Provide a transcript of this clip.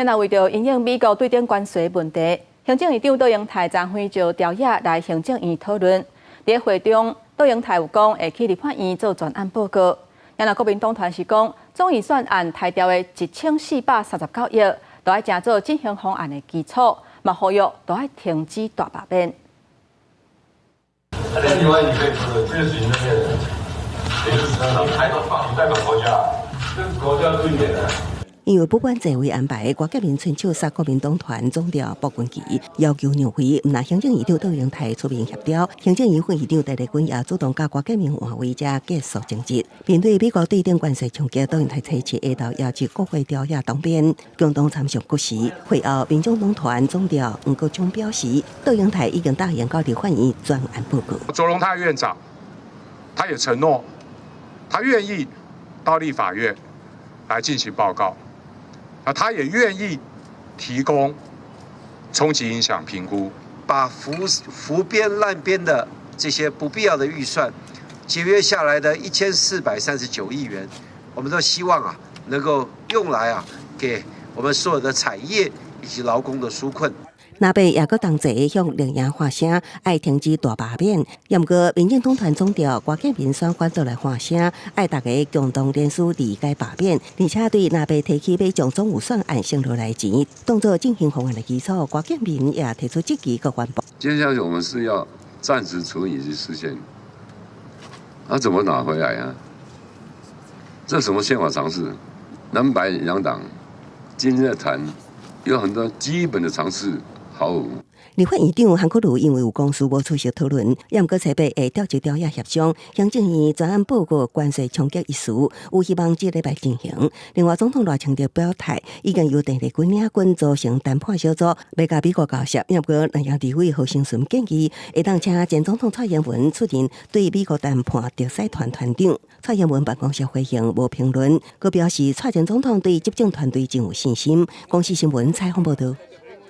现在为着因应美国对顶关税问题，行政院长杜英泰昨昏就调野来行政院讨论。在会中，杜英泰有讲会去立法院做专案报告。然后国民党团是讲，总预算案提调的1439亿，都要成做进行方案的基础，嘛呼吁都要停止大罢免。那另外你可以说的，这个事情那边也是你代表国家，这是国家尊严的。因为不管座位安排，郭建民春秋杀国民党团总调박文基要求两会唔拿行政院长杜英泰出面协调，行政院会议长戴立军也主动甲郭建民换位者结束争执。面对美国对顶关税冲击，杜英泰采取下道要求国会调野当边，共同参详国时。会后，民众党团总调吴国忠表示，杜英泰已经答应到立法院专案报告。卓荣泰院长他也承诺，他愿意到立法院来进行报告。他也愿意提供冲击影响评估，把浮编滥编的这些不必要的预算节约下来的1439亿元，我们都希望能够用来给我们所有的产业以及劳工的纾困。那边也搁同齐向领营发声，爱停止大罢免。也毋过，民进党团总调郭建民选反倒来发声，爱大家共同联署理解罢免，而且对那边提起要将总预算案升落来钱，当作进行方案的基础。郭建民也提出积极个环保。接下去我们是要暂时处理及实现，怎么拿回来啊？这什么宪法常识？蓝白两党今天在谈，有很多基本的常识。立法院长韩国瑜因为有公事无出席讨论，也毋过采备会调集调野协商，行政院专案报告关税冲击一事，有希望这礼拜进行。另外，总统赖清德表态，已经由第二军领军组成谈判小组，要甲美国交涉。也毋过，南洋地委何成顺建议，会当请前总统蔡英文出任对美国谈判特使团团长。蔡英文办公室回应无评论，佮表示蔡前总统对执政团队真有信心。公视新闻采访报道。